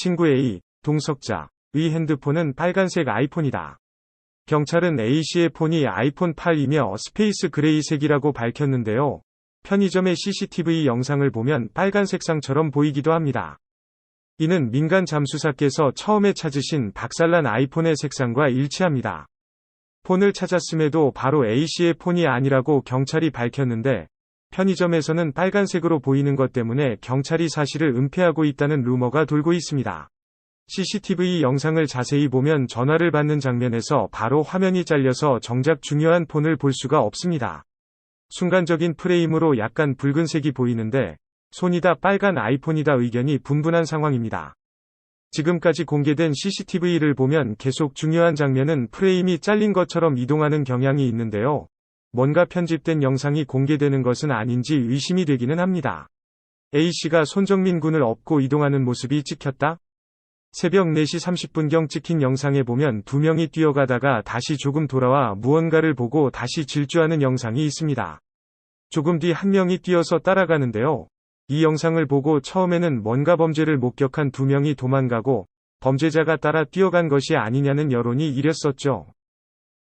친구 A, 동석자의 핸드폰은 빨간색 아이폰이다. 경찰은 A씨의 폰이 아이폰 8이며 스페이스 그레이색이라고 밝혔는데요. 편의점의 CCTV 영상을 보면 빨간 색상처럼 보이기도 합니다. 이는 민간 잠수사께서 처음에 찾으신 박살난 아이폰의 색상과 일치합니다. 폰을 찾았음에도 바로 A씨의 폰이 아니라고 경찰이 밝혔는데, 편의점에서는 빨간색으로 보이는 것 때문에 경찰이 사실을 은폐하고 있다는 루머가 돌고 있습니다. CCTV 영상을 자세히 보면 전화를 받는 장면에서 바로 화면이 잘려서 정작 중요한 폰을 볼 수가 없습니다. 순간적인 프레임으로 약간 붉은색이 보이는데 손이다 빨간 아이폰이다 의견이 분분한 상황입니다. 지금까지 공개된 CCTV를 보면 계속 중요한 장면은 프레임이 잘린 것처럼 이동하는 경향이 있는데요. 뭔가 편집된 영상이 공개되는 것은 아닌지 의심이 되기는 합니다. A씨가 손정민 군을 업고 이동하는 모습이 찍혔다? 새벽 4시 30분경 찍힌 영상에 보면 두 명이 뛰어가다가 다시 조금 돌아와 무언가를 보고 다시 질주하는 영상이 있습니다. 조금 뒤 한 명이 뛰어서 따라가는데요. 이 영상을 보고 처음에는 뭔가 범죄를 목격한 두 명이 도망가고 범죄자가 따라 뛰어간 것이 아니냐는 여론이 일었었죠.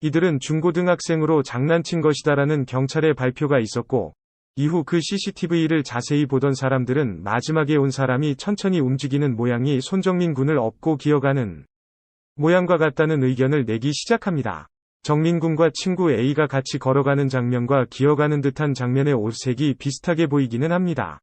이들은 중고등학생으로 장난친 것이다라는 경찰의 발표가 있었고, 이후 그 CCTV를 자세히 보던 사람들은 마지막에 온 사람이 천천히 움직이는 모양이 손정민 군을 업고 기어가는 모양과 같다는 의견을 내기 시작합니다. 정민 군과 친구 A가 같이 걸어가는 장면과 기어가는 듯한 장면의 옷색이 비슷하게 보이기는 합니다.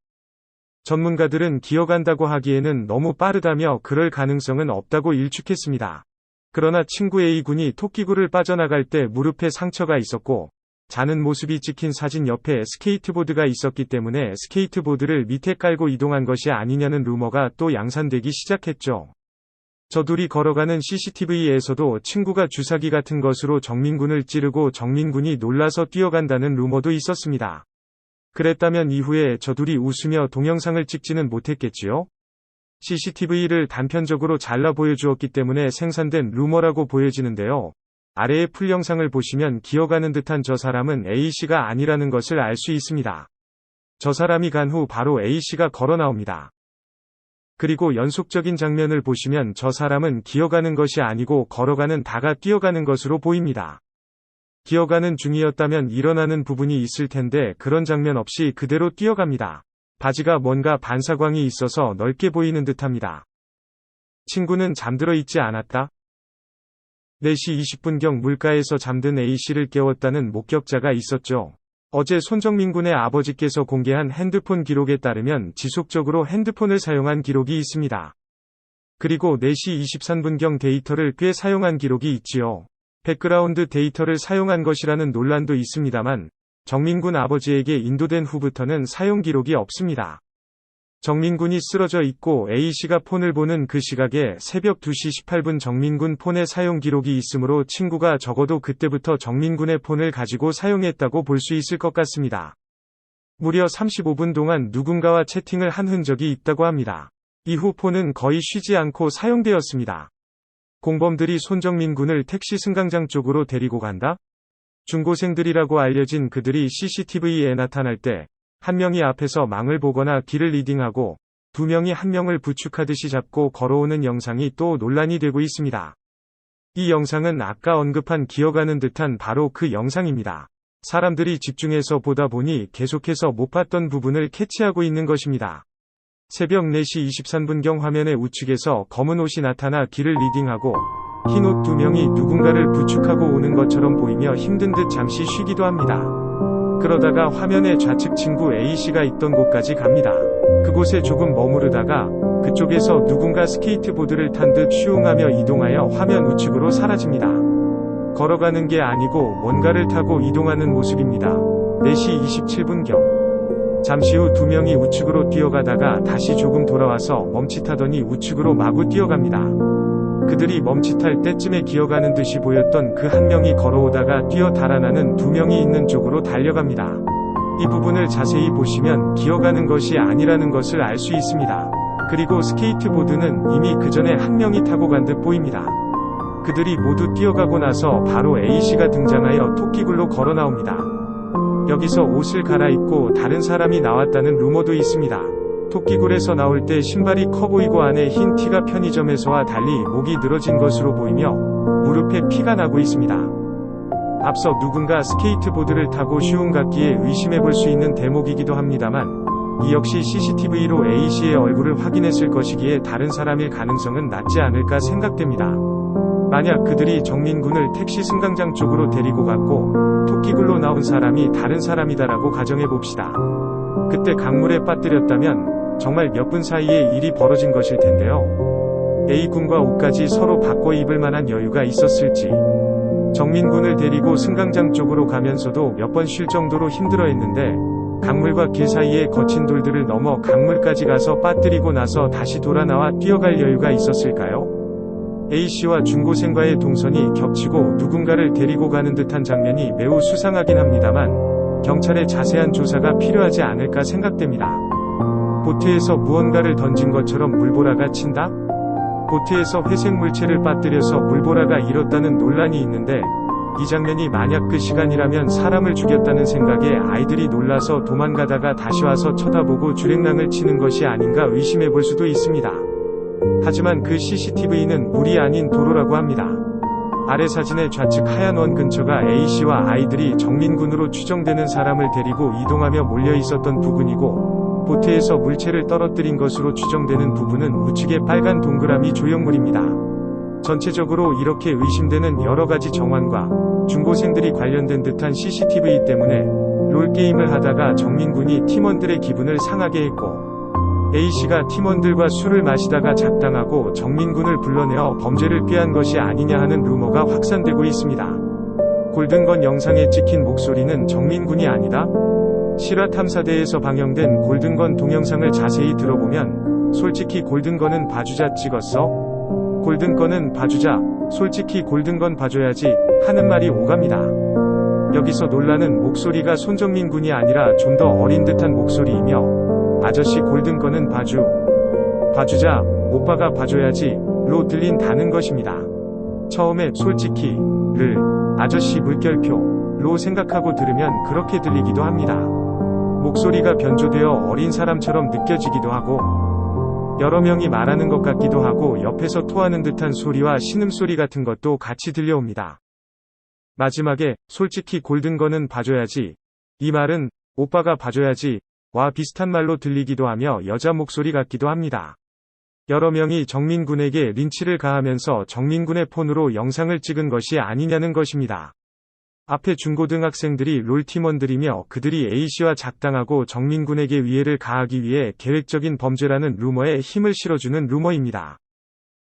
전문가들은 기어간다고 하기에는 너무 빠르다며 그럴 가능성은 없다고 일축했습니다. 그러나 친구 A군이 토끼굴을 빠져나갈 때 무릎에 상처가 있었고, 자는 모습이 찍힌 사진 옆에 스케이트보드가 있었기 때문에 스케이트보드를 밑에 깔고 이동한 것이 아니냐는 루머가 또 양산되기 시작했죠. 저 둘이 걸어가는 CCTV에서도 친구가 주사기 같은 것으로 정민군을 찌르고 정민군이 놀라서 뛰어간다는 루머도 있었습니다. 그랬다면 이후에 저 둘이 웃으며 동영상을 찍지는 못했겠지요? CCTV를 단편적으로 잘라 보여주었기 때문에 생산된 루머라고 보여지는데요. 아래의 풀 영상을 보시면 기어가는 듯한 저 사람은 A씨가 아니라는 것을 알 수 있습니다. 저 사람이 간 후 바로 A씨가 걸어 나옵니다. 그리고 연속적인 장면을 보시면 저 사람은 기어가는 것이 아니고 걸어가는 다가 뛰어가는 것으로 보입니다. 기어가는 중이었다면 일어나는 부분이 있을 텐데 그런 장면 없이 그대로 뛰어갑니다. 바지가 뭔가 반사광이 있어서 넓게 보이는 듯합니다. 친구는 잠들어 있지 않았다? 4시 20분경 물가에서 잠든 A씨를 깨웠다는 목격자가 있었죠. 어제 손정민 군의 아버지께서 공개한 핸드폰 기록에 따르면 지속적으로 핸드폰을 사용한 기록이 있습니다. 그리고 4시 23분경 데이터를 꽤 사용한 기록이 있지요. 백그라운드 데이터를 사용한 것이라는 논란도 있습니다만 정민군 아버지에게 인도된 후부터는 사용 기록이 없습니다. 정민군이 쓰러져 있고 A씨가 폰을 보는 그 시각에 새벽 2시 18분 정민군 폰의 사용 기록이 있으므로 친구가 적어도 그때부터 정민군의 폰을 가지고 사용했다고 볼 수 있을 것 같습니다. 무려 35분 동안 누군가와 채팅을 한 흔적이 있다고 합니다. 이후 폰은 거의 쉬지 않고 사용되었습니다. 공범들이 손정민 군을 택시 승강장 쪽으로 데리고 간다? 중고생들이라고 알려진 그들이 CCTV에 나타날 때 한 명이 앞에서 망을 보거나 길을 리딩하고 두 명이 한 명을 부축하듯이 잡고 걸어오는 영상이 또 논란이 되고 있습니다. 이 영상은 아까 언급한 기어가는 듯한 바로 그 영상입니다. 사람들이 집중해서 보다 보니 계속해서 못 봤던 부분을 캐치하고 있는 것입니다. 새벽 4시 23분경 화면의 우측에서 검은 옷이 나타나 길을 리딩하고 흰 옷 두 명이 누군가를 부축하고 오는 것처럼 보이며 힘든 듯 잠시 쉬기도 합니다. 그러다가 화면의 좌측 친구 A씨가 있던 곳까지 갑니다. 그곳에 조금 머무르다가 그쪽에서 누군가 스케이트보드를 탄 듯 슈웅하며 이동하여 화면 우측으로 사라집니다. 걸어가는 게 아니고 뭔가를 타고 이동하는 모습입니다. 4시 27분경. 잠시 후 두 명이 우측으로 뛰어가다가 다시 조금 돌아와서 멈칫하더니 우측으로 마구 뛰어갑니다. 그들이 멈칫할 때쯤에 기어가는 듯이 보였던 그 한 명이 걸어오다가 뛰어 달아나는 두 명이 있는 쪽으로 달려갑니다. 이 부분을 자세히 보시면 기어가는 것이 아니라는 것을 알 수 있습니다. 그리고 스케이트보드는 이미 그 전에 한 명이 타고 간 듯 보입니다. 그들이 모두 뛰어가고 나서 바로 A씨가 등장하여 토끼굴로 걸어 나옵니다. 여기서 옷을 갈아입고 다른 사람이 나왔다는 루머도 있습니다. 토끼굴에서 나올 때 신발이 커 보이고 안에 흰 티가 편의점에서와 달리 목이 늘어진 것으로 보이며 무릎에 피가 나고 있습니다. 앞서 누군가 스케이트보드를 타고 쉬운 같기에 의심해볼 수 있는 대목이기도 합니다만 이 역시 CCTV로 A씨의 얼굴을 확인했을 것이기에 다른 사람일 가능성은 낮지 않을까 생각됩니다. 만약 그들이 정민군을 택시 승강장 쪽으로 데리고 갔고 토끼굴로 나온 사람이 다른 사람이다라고 가정해봅시다. 그때 강물에 빠뜨렸다면 정말 몇 분 사이에 일이 벌어진 것일 텐데요. A군과 옷까지 서로 바꿔 입을 만한 여유가 있었을지, 정민군을 데리고 승강장 쪽으로 가면서도 몇 번 쉴 정도로 힘들어했는데 강물과 길 사이에 거친 돌들을 넘어 강물까지 가서 빠뜨리고 나서 다시 돌아 나와 뛰어갈 여유가 있었을까요? A씨와 중고생과의 동선이 겹치고 누군가를 데리고 가는 듯한 장면이 매우 수상하긴 합니다만 경찰의 자세한 조사가 필요하지 않을까 생각됩니다. 보트에서 무언가를 던진 것처럼 물보라가 친다? 보트에서 회색 물체를 빠뜨려서 물보라가 일었다는 논란이 있는데 이 장면이 만약 그 시간이라면 사람을 죽였다는 생각에 아이들이 놀라서 도망가다가 다시 와서 쳐다보고 주랭랑을 치는 것이 아닌가 의심해볼 수도 있습니다. 하지만 그 CCTV는 물이 아닌 도로라고 합니다. 아래 사진의 좌측 하얀 원 근처가 A씨와 아이들이 정민군으로 추정되는 사람을 데리고 이동하며 몰려 있었던 부분이고 보트에서 물체를 떨어뜨린 것으로 추정되는 부분은 우측의 빨간 동그라미 조형물입니다. 전체적으로 이렇게 의심되는 여러가지 정황과 중고생들이 관련된 듯한 CCTV 때문에 롤게임을 하다가 정민군이 팀원들의 기분을 상하게 했고 A씨가 팀원들과 술을 마시다가 작당하고 정민군을 불러내어 범죄를 꾀한 것이 아니냐 하는 루머가 확산되고 있습니다. 골든건 영상에 찍힌 목소리는 정민군이 아니다? 실화탐사대에서 방영된 골든건 동영상을 자세히 들어보면 솔직히 골든건은 봐주자 찍었어? 골든건은 봐주자, 솔직히 골든건 봐줘야지 하는 말이 오갑니다. 여기서 놀라는 목소리가 손정민 군이 아니라 좀 더 어린 듯한 목소리이며 아저씨 골든건은 봐주자, 오빠가 봐줘야지 로 들린다는 것입니다. 처음에 솔직히를 아저씨 물결표 로 생각하고 들으면 그렇게 들리기도 합니다. 목소리가 변조되어 어린 사람처럼 느껴지기도 하고 여러 명이 말하는 것 같기도 하고 옆에서 토하는 듯한 소리와 신음소리 같은 것도 같이 들려옵니다. 마지막에 솔직히 골든건은 봐줘야지, 이 말은 오빠가 봐줘야지 와 비슷한 말로 들리기도 하며 여자 목소리 같기도 합니다. 여러 명이 정민군에게 린치를 가하면서 정민군의 폰으로 영상을 찍은 것이 아니냐는 것입니다. 앞에 중고등학생들이 롤팀원들이며 그들이 A씨와 작당하고 정민군에게 위해를 가하기 위해 계획적인 범죄라는 루머에 힘을 실어주는 루머입니다.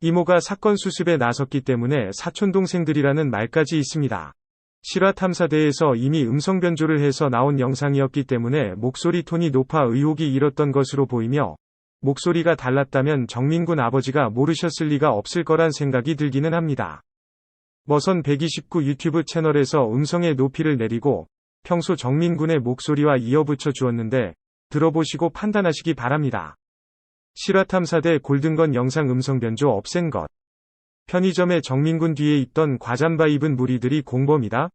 이모가 사건 수습에 나섰기 때문에 사촌동생들이라는 말까지 있습니다. 실화탐사대에서 이미 음성 변조를 해서 나온 영상이었기 때문에 목소리 톤이 높아 의혹이 일었던 것으로 보이며 목소리가 달랐다면 정민군 아버지가 모르셨을 리가 없을 거란 생각이 들기는 합니다. 머선 129 유튜브 채널에서 음성의 높이를 내리고 평소 정민군의 목소리와 이어붙여 주었는데 들어보시고 판단하시기 바랍니다. 실화탐사대 골든건 영상 음성 변조 없앤 것. 편의점에 정민군 뒤에 있던 과잠바 입은 무리들이 공범이다?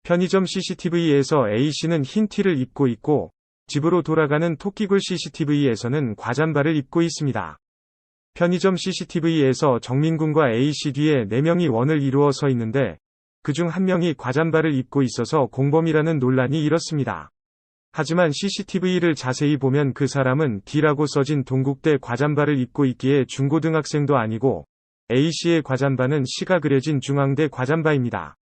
편의점 CCTV에서 A씨는 흰 티를 입고 있고 집으로 돌아가는 토끼굴 CCTV에서는 과잠바를 입고 있습니다. 편의점 CCTV에서 정민군과 A씨 뒤에 4명이 원을 이루어 서 있는데 그중 1명이 과잠바를 입고 있어서 공범이라는 논란이 일었습니다. 하지만 CCTV를 자세히 보면 그 사람은 D라고 써진 동국대 과잠바를 입고 있기에 중고등학생도 아니고 A씨의 과잠바는 시가 그려진 중앙대 과잠바입니다.